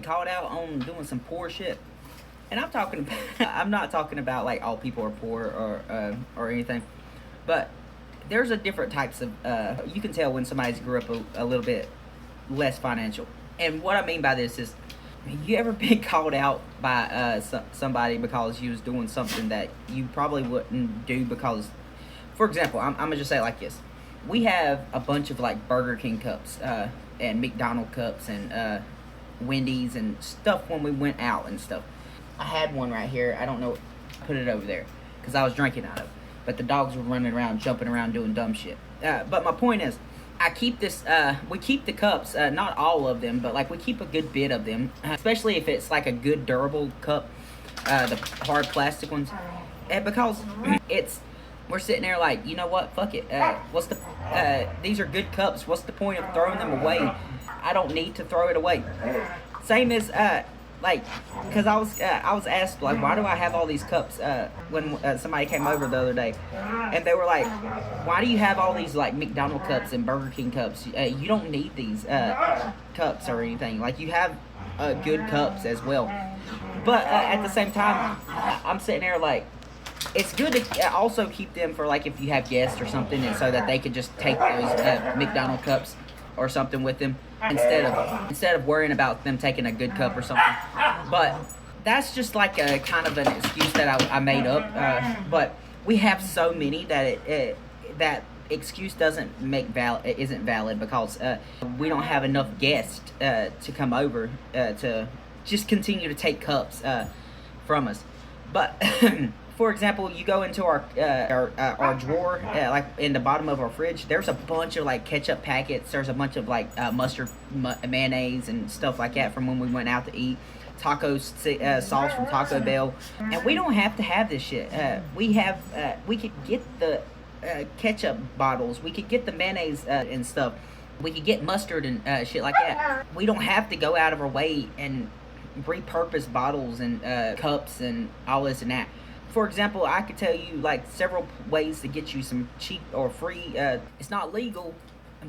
called out on doing some poor shit. And I'm talking about, I'm not talking about like all people are poor or anything, but there's a different types of you can tell when somebody's grew up a little bit less financial. And what I mean by this is, you ever been called out by somebody because you was doing something that you probably wouldn't do because, for example, I'm gonna just say it like this: we have a bunch of like Burger King cups and McDonald cups and Wendy's and stuff when we went out and stuff. I had one right here. I don't know. I put it over there because I was drinking out of it. But the dogs were running around, jumping around, doing dumb shit. But my point is, I keep this. We keep the cups, not all of them, but like we keep a good bit of them, especially if it's like a good durable cup, the hard plastic ones, and because it's. We're sitting there like, you know what? Fuck it. What's the? These are good cups. What's the point of throwing them away? I don't need to throw it away. Same as like, because I was asked like, why do I have all these cups when somebody came over the other day, and they were like, why do you have all these like McDonald cups and Burger King cups? You don't need these cups or anything. Like, you have good cups as well. But at the same time, I'm sitting there like, it's good to also keep them for like if you have guests or something, and so that they could just take those McDonald cups or something with them instead of worrying about them taking a good cup or something. But that's just like a kind of an excuse that I made up. But we have so many that that excuse doesn't isn't valid because we don't have enough guests to come over to just continue to take cups from us. But for example, you go into our drawer, like in the bottom of our fridge. There's a bunch of like ketchup packets. There's a bunch of like mustard, mayonnaise, and stuff like that from when we went out to eat. Taco sauce from Taco Bell, and we don't have to have this shit. We could get the ketchup bottles. We could get the mayonnaise and stuff. We could get mustard and shit like that. We don't have to go out of our way and repurpose bottles and cups and all this and that. For example, I could tell you like several ways to get you some cheap or free. It's not legal,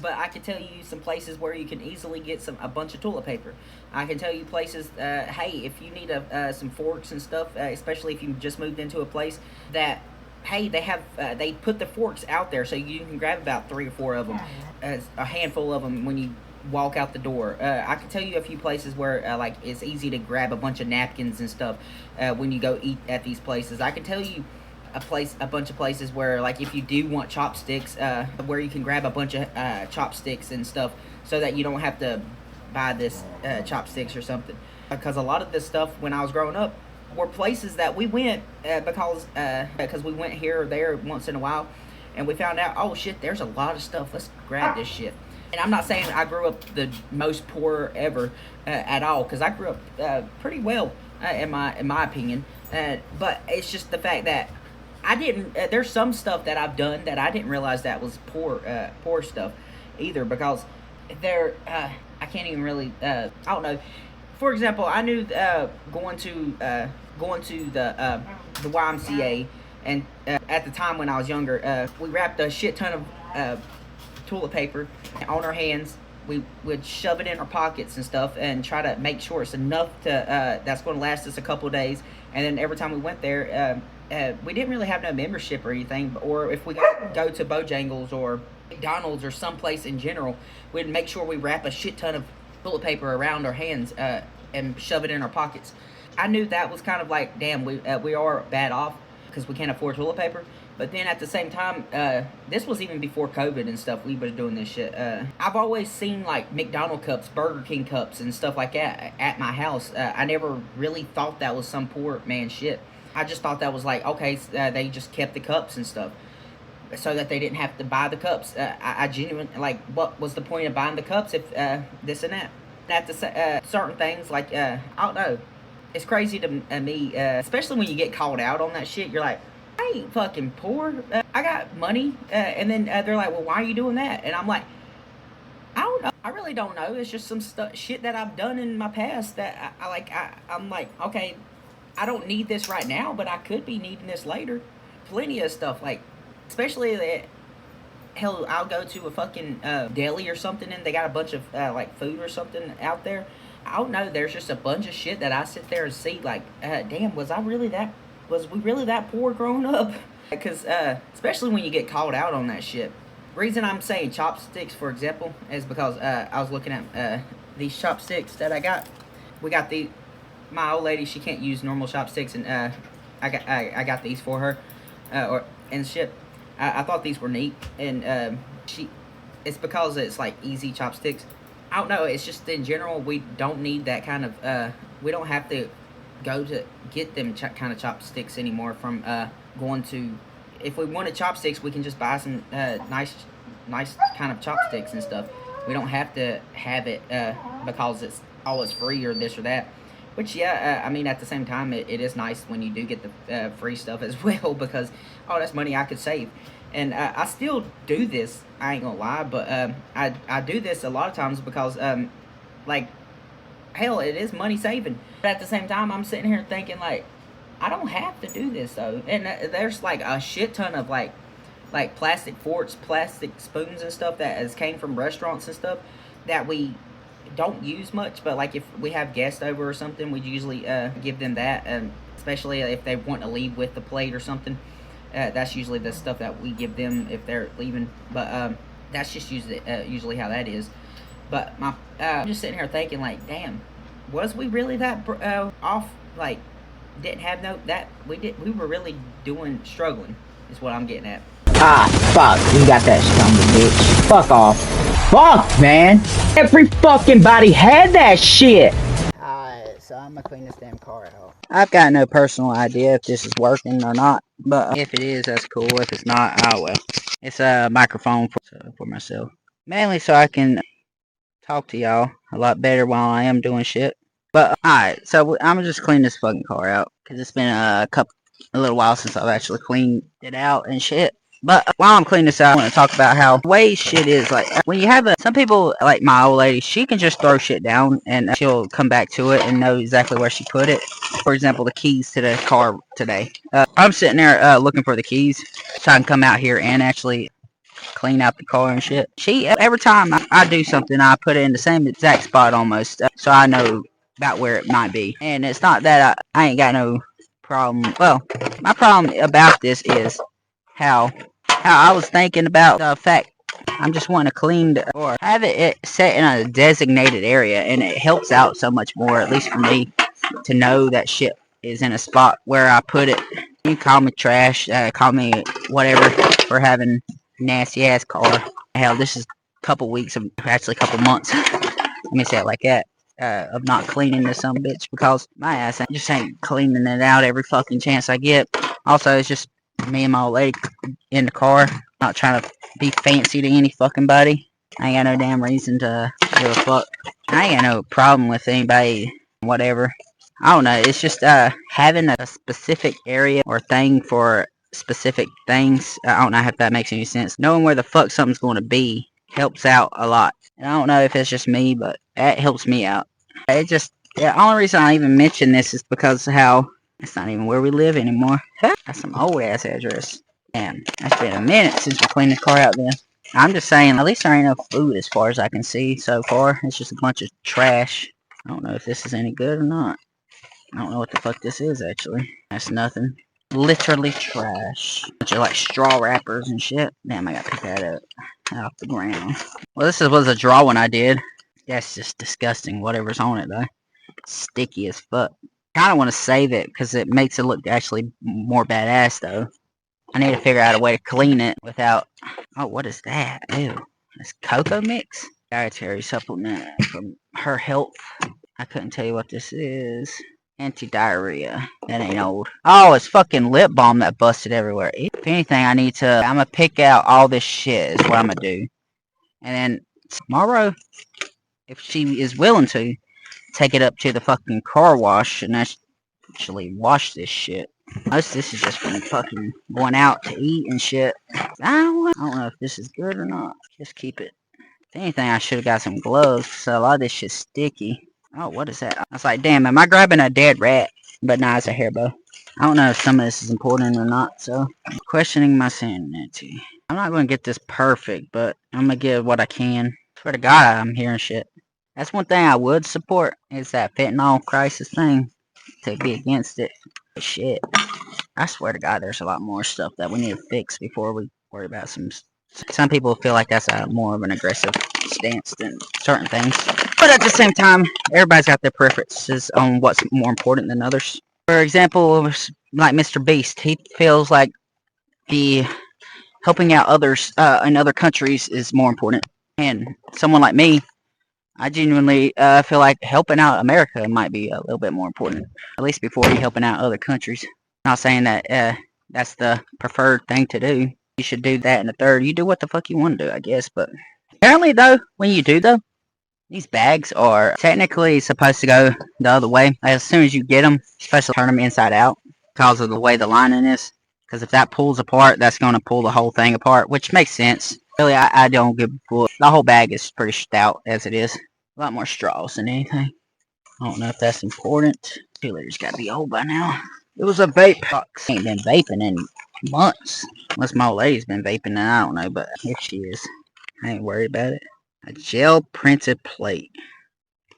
but I could tell you some places where you can easily get a bunch of toilet paper. I can tell you places. Hey, if you need some forks and stuff, especially if you just moved into a place that, hey, they put the forks out there so you can grab about 3 or 4 of them, a handful of them when you walk out the door. I can tell you a few places where like it's easy to grab a bunch of napkins and stuff when you go eat at these places. I can tell you a bunch of places where like if you do want chopsticks, where you can grab a bunch of chopsticks and stuff so that you don't have to buy this chopsticks or something. Because a lot of this stuff when I was growing up were places that we went because we went here or there once in a while, and we found out, oh shit, there's a lot of stuff. Let's grab this shit. And I'm not saying I grew up the most poor ever at all, because I grew up pretty well in my opinion. But it's just the fact that I didn't. There's some stuff that I've done that I didn't realize that was poor stuff either, because I can't even really. I don't know. For example, I knew going to the YMCA, and at the time when I was younger, we wrapped a shit ton of toilet paper on our hands. We would shove it in our pockets and stuff and try to make sure it's enough to that's going to last us a couple of days. And then every time we went there, we didn't really have no membership or anything, or if we go to Bojangles or McDonald's or someplace in general, we'd make sure we wrap a shit ton of toilet paper around our hands and shove it in our pockets. I knew that was kind of like, damn, we are bad off because we can't afford toilet paper. But then at the same time, this was even before COVID and stuff, we was doing this shit. I've always seen like McDonald cups, Burger King cups and stuff like that at my house. I never really thought that was some poor man shit. I just thought that was like, okay, they just kept the cups and stuff so that they didn't have to buy the cups. I genuinely, like, what was the point of buying the cups if this and that? At the certain things, like, I don't know. It's crazy to me, especially when you get called out on that shit. You're like, I ain't fucking poor. I got money. And then they're like, well, why are you doing that? And I'm like, I don't know. I really don't know. It's just some shit that I've done in my past that I'm like, okay, I don't need this right now, but I could be needing this later. Plenty of stuff, like, especially that, hell, I'll go to a fucking deli or something and they got a bunch of like food or something out there. I don't know. There's just a bunch of shit that I sit there and see like, damn, was we really that poor growing up? Because especially when you get called out on that shit. Reason I'm saying chopsticks, for example, is because I was looking at these chopsticks that I got. We got the my old lady. She can't use normal chopsticks, and I got these for her, or and shit. I thought these were neat, and she it's because it's like easy chopsticks. I don't know. It's just in general we don't need that kind of. We don't have to go to get them kind of chopsticks anymore from going to. If we wanted chopsticks, we can just buy some nice kind of chopsticks and stuff. We don't have to have it because it's always free or this or that. Which yeah, I mean at the same time it is nice when you do get the free stuff as well because oh that's money I could save, and I still do this. I ain't gonna lie, but I do this a lot of times because like hell it is money saving. But at the same time I'm sitting here thinking like I don't have to do this though, and there's like a shit ton of like plastic forks, plastic spoons and stuff that has came from restaurants and stuff that we don't use much, but like if we have guests over or something, we usually give them that, especially if they want to leave with the plate or something. That's usually the stuff that we give them if they're leaving. But that's just usually how that is. But I'm just sitting here thinking like, damn, was we really that off? Like, didn't have no that we were really struggling. Is what I'm getting at. Ah, fuck, you got that son of a bitch. Fuck off. Fuck, man. Every fucking body had that shit. Alright, so I'm gonna clean this damn car out. I've got no personal idea if this is working or not, but if it is, that's cool. If it's not, oh well. It's a microphone for myself. Mainly so I can talk to y'all a lot better while I am doing shit. But, alright, so I'm gonna just clean this fucking car out. Because it's been a little while since I've actually cleaned it out and shit. But while I'm cleaning this out, I want to talk about how the way shit is. Like, when you have some people, like my old lady, she can just throw shit down and she'll come back to it and know exactly where she put it. For example, the keys to the car today. I'm sitting there looking for the keys so I can come out here and actually clean out the car and shit. Every time I do something, I put it in the same exact spot almost, so I know about where it might be. And it's not that I ain't got no problem. Well, my problem about this is how I was thinking about the fact I'm just wanting to clean or have it set in a designated area, and it helps out so much more, at least for me, to know that shit is in a spot where I put it. You can call me trash, call me whatever for having nasty ass car. Hell, this is a couple weeks of actually a couple months. Let me say it like that. Of not cleaning this some bitch because my ass just ain't cleaning it out every fucking chance I get. Also, it's just me and my old lady in the car, not trying to be fancy to any fucking body. I ain't got no damn reason to give a fuck. I ain't got no problem with anybody, whatever. I don't know, it's just having a specific area or thing for specific things. I don't know if that makes any sense. Knowing where the fuck something's going to be helps out a lot. And I don't know if it's just me, but that helps me out. The only reason I even mention this is because of how it's not even where we live anymore. That's some old ass address. Damn, that's been a minute since we cleaned this car out then. I'm just saying, at least there ain't no food as far as I can see so far. It's just a bunch of trash. I don't know if this is any good or not. I don't know what the fuck this is actually. That's nothing. Literally trash. Bunch of like straw wrappers and shit. Damn, I gotta pick that up off the ground. Well, was a drawing I did. That's just disgusting. Whatever's on it though. Sticky as fuck. Kind of want to save it because it makes it look actually more badass though. I need to figure out a way to clean it without. Oh, what is that? Ew, it's cocoa mix. Dietary supplement from Her Health. I couldn't tell you what this is. Anti-diarrhea. That ain't old. Oh, it's fucking lip balm that busted everywhere. If anything, I'm gonna pick out all this shit is what I'm gonna do. And then tomorrow, if she is willing to, take it up to the fucking car wash and actually wash this shit. Most of this is just from fucking going out to eat and shit. I don't know if this is good or not. Just keep it. If anything, I should have got some gloves, so a lot of this shit's sticky. Oh, what is that? I was like, damn, am I grabbing a dead rat? But nah, it's a hair bow. I don't know if some of this is important or not, so I'm questioning my sanity. I'm not going to get this perfect, but I'm going to give what I can. Swear to God, I'm hearing shit. That's one thing I would support, is that fentanyl crisis thing, to be against it. But shit, I swear to God, there's a lot more stuff that we need to fix before we worry about some people feel like that's a more of an aggressive stance than certain things. But at the same time, everybody's got their preferences on what's more important than others. For example, like Mr. Beast, he feels like the helping out others in other countries is more important. And someone like me, I genuinely feel like helping out America might be a little bit more important, at least before you helping out other countries. Not saying that that's the preferred thing to do. You should do that in the third. You do what the fuck you want to do, I guess. But apparently, though, when you do, though, these bags are technically supposed to go the other way. As soon as you get them, especially turn them inside out because of the way the lining is. Because if that pulls apart, that's going to pull the whole thing apart, which makes sense. Really, I don't give a fuck. The whole bag is pretty stout as it is. A lot more straws than anything. I don't know if that's important. 2 liters got to be old by now. It was a vape box. Ain't been vaping in months. Unless my old lady's been vaping, then I don't know. But if she is, I ain't worried about it. A gel printed plate.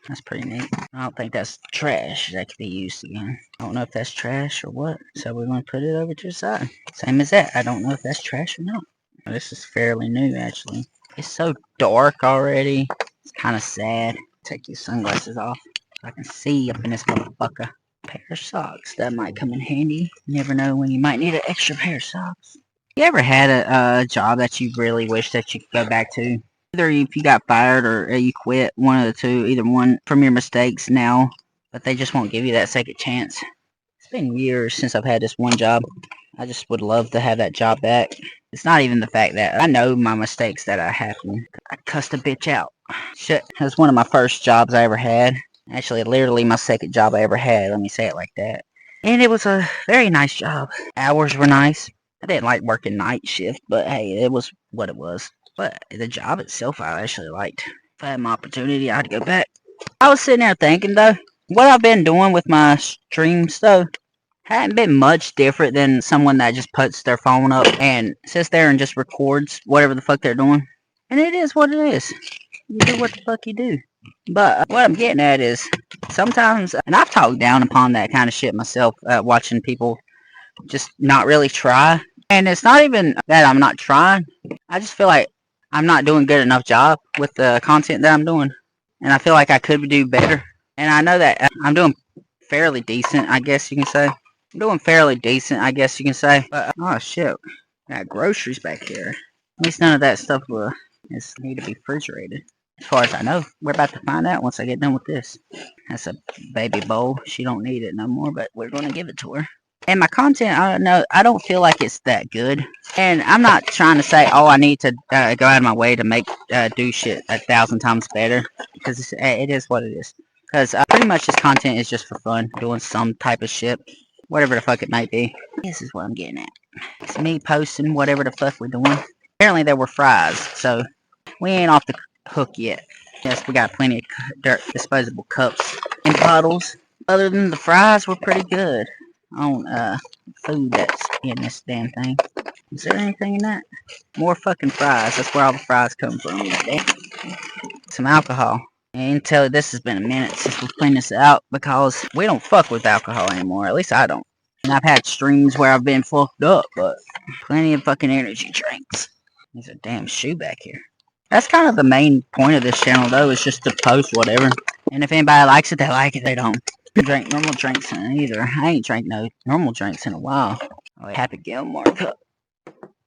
That's pretty neat. I don't think that's trash that could be used again. I don't know if that's trash or what. So we're going to put it over to the side. Same as that. I don't know if that's trash or not. This is fairly new, actually. It's so dark already. It's kind of sad. Take your sunglasses off so I can see up in this motherfucker. Pair of socks. That might come in handy. You never know when you might need an extra pair of socks. You ever had a job that you really wish that you could go back to? Either if you got fired or you quit, one of the two, either one from your mistakes now, but they just won't give you that second chance. It's been years since I've had this one job. I just would love to have that job back. It's not even the fact that I know my mistakes that I happened. I cussed a bitch out. Shit, that was one of my first jobs I ever had. Actually, literally my second job I ever had, let me say it like that. And it was a very nice job. Hours were nice. I didn't like working night shift, but hey, it was what it was. But the job itself I actually liked. If I had my opportunity, I'd go back. I was sitting there thinking, though, what I've been doing with my streams, though, hadn't been much different than someone that just puts their phone up and sits there and just records whatever the fuck they're doing. And it is what it is. You do what the fuck you do. But what I'm getting at is, sometimes, and I've talked down upon that kind of shit myself, watching people just not really try. And it's not even that I'm not trying. I just feel like I'm not doing a good enough job with the content that I'm doing. And I feel like I could do better. And I know that I'm doing fairly decent, I guess you can say. I'm doing fairly decent, I guess you can say. But, oh shit, got groceries back here. At least none of that stuff will need to be refrigerated. As far as I know, we're about to find out once I get done with this. That's a baby bowl. She don't need it no more, but we're going to give it to her. And my content, I don't feel like it's that good. And I'm not trying to say, oh, I need to go out of my way to make do shit 1,000 times better. Because it is what it is. Because pretty much this content is just for fun. Doing some type of shit. Whatever the fuck it might be. This is what I'm getting at. It's me posting whatever the fuck we're doing. Apparently there were fries. So we ain't off the hook yet. Yes, we got plenty of disposable cups and bottles. Other than the fries were pretty good. On food that's in this damn thing. Is there anything in that? More fucking fries. That's where all the fries come from. Damn. Some alcohol. And tell you, this has been a minute since we cleaned this out because we don't fuck with alcohol anymore. At least I don't. And I've had streams where I've been fucked up, but plenty of fucking energy drinks. There's a damn shoe back here. That's kind of the main point of this channel, though, is just to post whatever. And if anybody likes it, they like it. They don't. Drink normal drinks either. I ain't drank no normal drinks in a while. Oh, Happy Gilmore cup.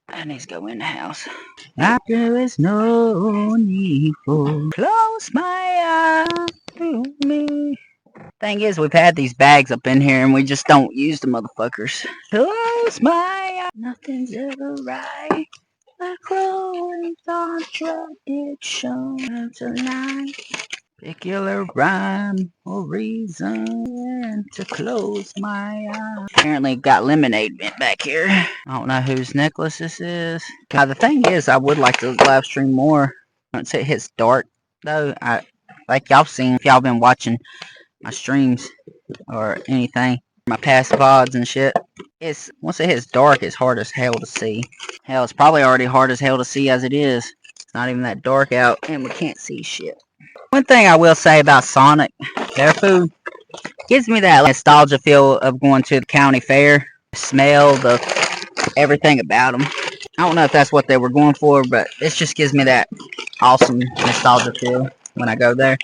I need to go in the house. There is no need for close my eyes to me. Thing is, we've had these bags up in here and we just don't use the motherfuckers. Close my eyes. Nothing's ever right. My clothes contradiction tonight. Particular rhyme or reason to close my eyes. Apparently got lemonade back here. I don't know whose necklace this is. The thing is, I would like to live stream more once it hits dark, though. Like y'all seen, if y'all been watching my streams or anything, my past VODs and shit. Once it hits dark, it's hard as hell to see. Hell, it's probably already hard as hell to see as it is. It's not even that dark out, and we can't see shit. One thing I will say about Sonic, their food gives me that nostalgia feel of going to the county fair. The smell, the everything about them. I don't know if that's what they were going for, but it just gives me that awesome nostalgia feel when I go there.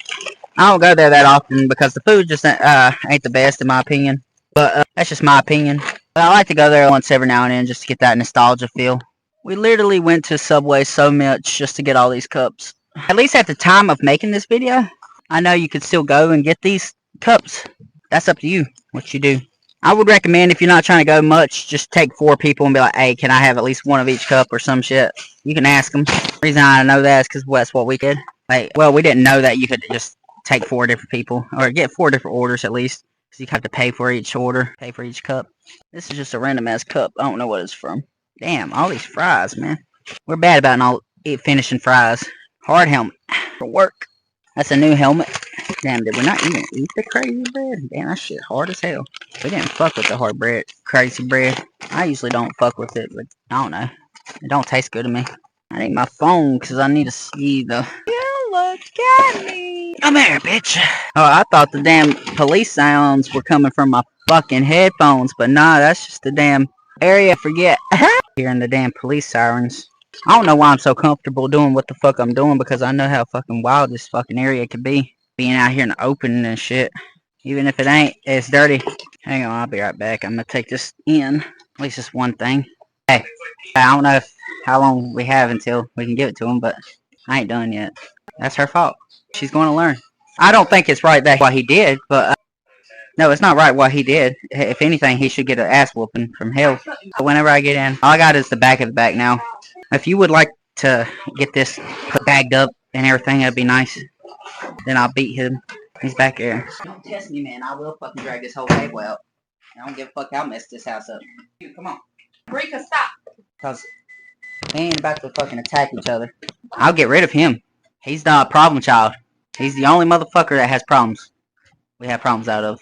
I don't go there that often because the food just ain't the best in my opinion. But that's just my opinion. But I like to go there once every now and then just to get that nostalgia feel. We literally went to Subway so much just to get all these cups. At least at the time of making this video, I know you could still go and get these cups. That's up to you, what you do. I would recommend if you're not trying to go much, just take 4 people and be like, hey, can I have at least one of each cup or some shit? You can ask them. The reason I know that is because that's what we did. Like, well, we didn't know that you could just take 4 different people, or get 4 different orders at least. Because you have to pay for each order, pay for each cup. This is just a random ass cup. I don't know what it's from. Damn, all these fries, man. We're bad about not finishing fries. Hard helmet for work. That's a new helmet. Damn, did we not even eat the crazy bread? Damn, that shit hard as hell. We didn't fuck with the hard bread, crazy bread. I usually don't fuck with it, but I don't know. It don't taste good to me. I need my phone because I need to see the... You look at me. Come here, bitch. Oh, I thought the damn police sounds were coming from my fucking headphones, but nah, that's just the damn area. Forget. Hearing the damn police sirens. I don't know why I'm so comfortable doing what the fuck I'm doing because I know how fucking wild this fucking area could be. Being out here in the open and shit. Even if it ain't, it's dirty. Hang on, I'll be right back. I'm gonna take this in. At least it's one thing. Hey, I don't know how long we have until we can give it to him, but I ain't done yet. That's her fault. She's going to learn. I don't think it's right that what he did, but no, it's not right what he did. If anything, he should get an ass whooping from hell. But whenever I get in, all I got is the back of the back now. If you would like to get this bagged up and everything, that'd be nice. Then I'll beat him. He's back there. Don't test me, man. I will fucking drag this whole table out. I don't give a fuck how I mess this house up. Dude, come on. Rika, stop. Because we ain't about to fucking attack each other. I'll get rid of him. He's the problem child. He's the only motherfucker that has problems. We have problems out of.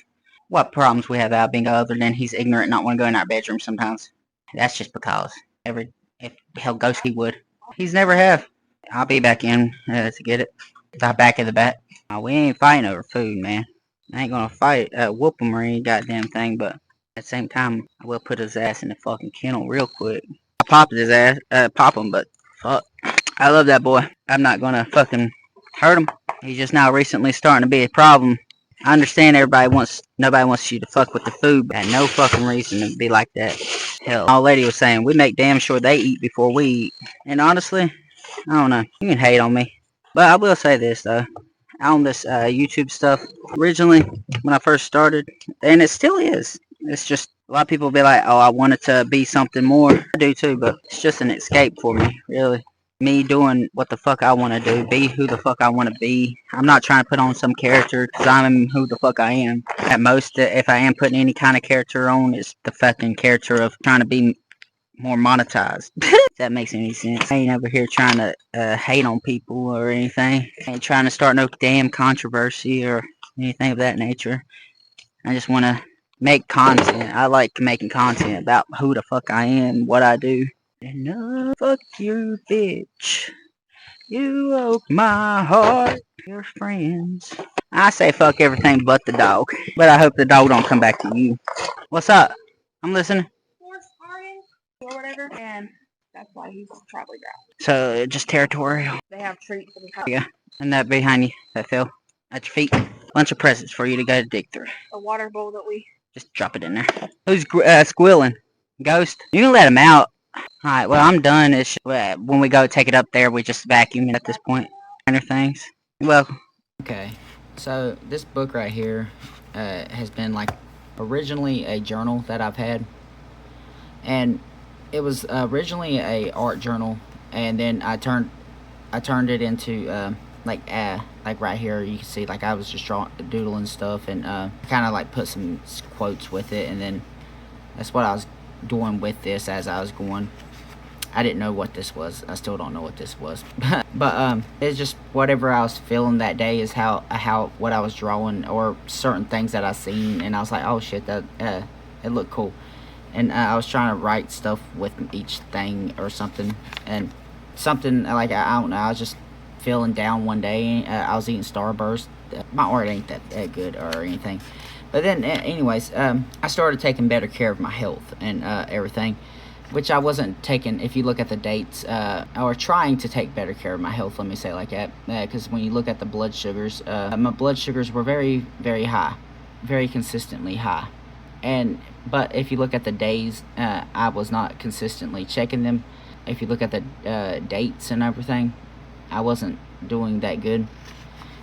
What problems we have out bingo other than he's ignorant and not want to go in our bedroom sometimes. That's just because. If hell ghost he would. He's never have. I'll be back in to get it. The back of the back. We ain't fighting over food, man. I ain't gonna fight, whoop him or any goddamn thing, but at the same time, I will put his ass in the fucking kennel real quick. I popped his ass, pop him, but fuck. I love that boy. I'm not gonna fucking hurt him. He's just now recently starting to be a problem. I understand nobody wants you to fuck with the food, but I had no fucking reason to be like that. Hell, old lady was saying, we make damn sure they eat before we eat. And honestly, I don't know. You can hate on me. But I will say this, though. On this YouTube stuff, originally, when I first started, and it still is, it's just, a lot of people be like, oh, I want it to be something more. I do too, but it's just an escape for me, really. Me doing what the fuck I want to do, be who the fuck I want to be. I'm not trying to put on some character, because I'm who the fuck I am. At most, if I am putting any kind of character on, it's the fucking character of trying to be more monetized. If that makes any sense. I ain't over here trying to hate on people or anything. I ain't trying to start no damn controversy or anything of that nature. I just want to make content. I like making content about who the fuck I am, what I do. And no, fuck you, bitch. You broke my heart. Your friends. I say fuck everything but the dog. But I hope the dog don't come back to you. What's up? I'm listening. Or whatever, and that's why he's probably dropped. So, just territorial. They have treats for the house. Yeah, and that behind you, that fell at your feet. Bunch of presents for you to go dig through. A water bowl that we... Just drop it in there. Who's squealing? Ghost? You can let him out. Alright, well, I'm done. It's when we go take it up there, we just vacuum it at this point. Other things. Well, Okay, so this book right here has been like originally a journal that I've had, and it was originally a art journal, and then I turned it into like right here you can see like I was just doodling stuff and kind of like put some quotes with it, and then that's what I was doing with this as I was going. I didn't know what this was. I still don't know what this was. But it's just whatever I was feeling that day is how what I was drawing, or certain things that I seen, and I was like, oh shit, that it looked cool. And I was trying to write stuff with each thing or something, and something like I don't know. I was just feeling down one day. I was eating Starburst. My art ain't that good or anything. But then, anyways, I started taking better care of my health and everything, which I wasn't taking. If you look at the dates, or trying to take better care of my health, let me say it like that, because when you look at the blood sugars, my blood sugars were very, very high, very consistently high. But if you look at the days, I was not consistently checking them. If you look at the dates and everything, I wasn't doing that good.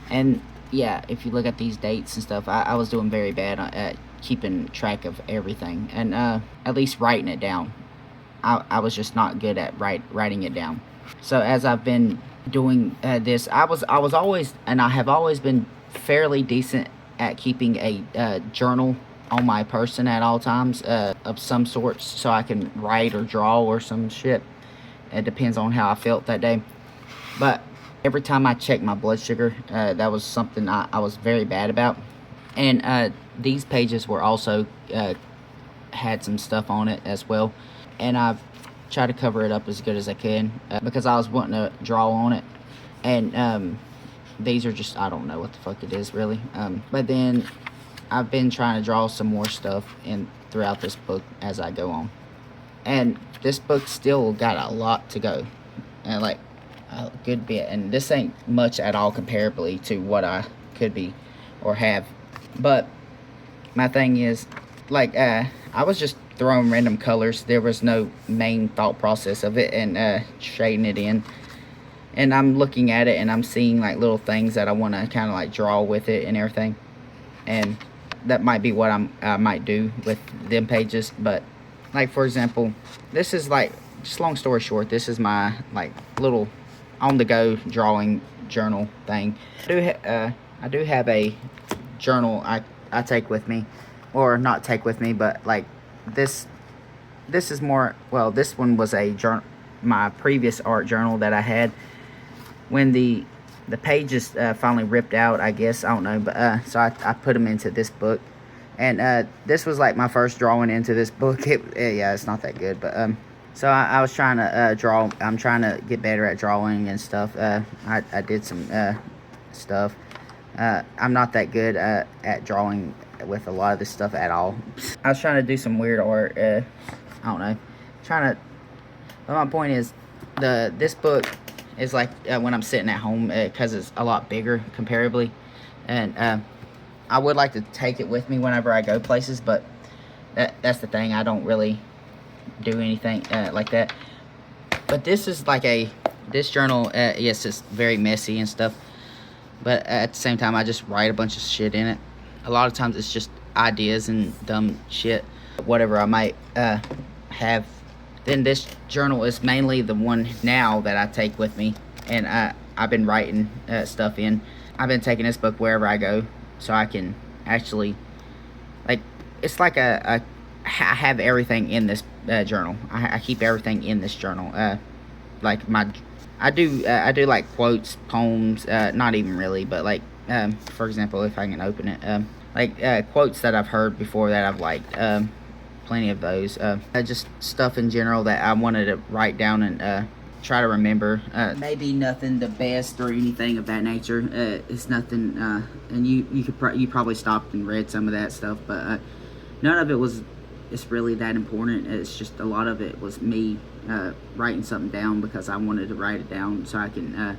And yeah, if you look at these dates and stuff, I was doing very bad at keeping track of everything, and at least writing it down. I was just not good at writing it down. So as I've been doing this, I have always been fairly decent at keeping a journal on my person at all times, of some sorts, so I can write or draw or some shit. It depends on how I felt that day. But every time I checked my blood sugar, that was something I was very bad about. And these pages were also had some stuff on it as well. And I've tried to cover it up as good as I can, because I was wanting to draw on it. And these are just, I don't know what the fuck it is really. But then I've been trying to draw some more stuff throughout this book as I go on. And this book still got a lot to go. And like a good bit. And this ain't much at all comparably to what I could be or have. But my thing is, like, I was just throwing random colors. There was no main thought process of it, and shading it in. And I'm looking at it and I'm seeing like little things that I want to kind of like draw with it and everything. And that might be what I might do with them pages. But like, for example, this is like, just long story short, this is my like little on the go drawing journal thing. I do have a journal I take with me, or not take with me, but like this is more, well, this one was a journal, my previous art journal that I had when the pages finally ripped out, I guess, I don't know, but so I put them into this book. And this was like my first drawing into this book. Yeah, it's not that good, but so I was trying to draw. I'm trying to get better at drawing and stuff. I did some stuff. I'm not that good at drawing with a lot of this stuff at all. I was trying to do some weird art. I don't know. But my point is, this book is like when I'm sitting at home, because it's a lot bigger comparably, and I would like to take it with me whenever I go places, but that's the thing. I don't really do anything like that. But this is like this journal, yes, it's very messy and stuff, but at the same time, I just write a bunch of shit in it. A lot of times it's just ideas and dumb shit, whatever I might have. Then this journal is mainly the one now that I take with me, and I've been writing stuff in. I've been taking this book wherever I go, so I can actually, like, it's like I have everything in this journal. I keep everything in this journal. Like I do like quotes, poems, not even really, but like, for example, if I can open it, like quotes that I've heard before that I've liked, plenty of those, just stuff in general that I wanted to write down and try to remember. Maybe nothing the best or anything of that nature. It's nothing, and you probably stopped and read some of that stuff, but none of it was, it's really that important. It's just a lot of it was me writing something down because I wanted to write it down so I can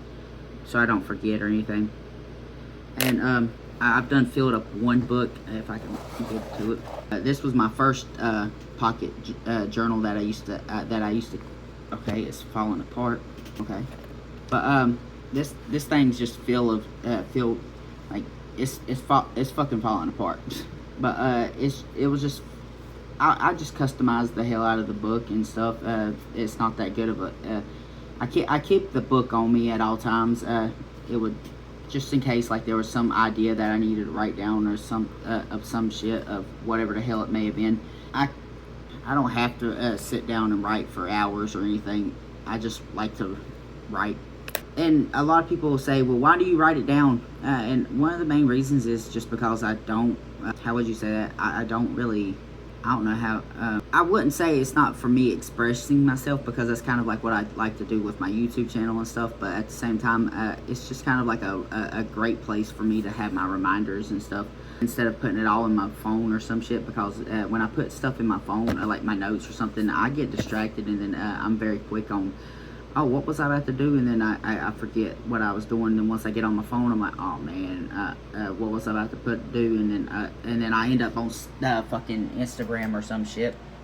so I don't forget or anything. And I've done filled up one book, if I can get to it. This was my first pocket journal that I used to okay, it's falling apart. Okay, but this thing's just feel like it's fucking falling apart. But it was just, I just customized the hell out of the book and stuff. It's not that good of a I keep the book on me at all times. It would, just in case like there was some idea that I needed to write down, or some of some shit of whatever the hell it may have been. I don't have to sit down and write for hours or anything. I just like to write. And a lot of people will say, well, why do you write it down? And one of the main reasons is just because I don't, how would you say that? I don't really I don't know how, I wouldn't say it's not for me expressing myself, because that's kind of like what I like to do with my YouTube channel and stuff, but at the same time, it's just kind of like a great place for me to have my reminders and stuff, instead of putting it all in my phone or some shit, because when I put stuff in my phone, like my notes or something, I get distracted, and then I'm very quick on, oh, what was I about to do? And then I forget what I was doing. And then once I get on my phone, I'm like, oh man, what was I about to do? And then I end up on fucking Instagram or some shit.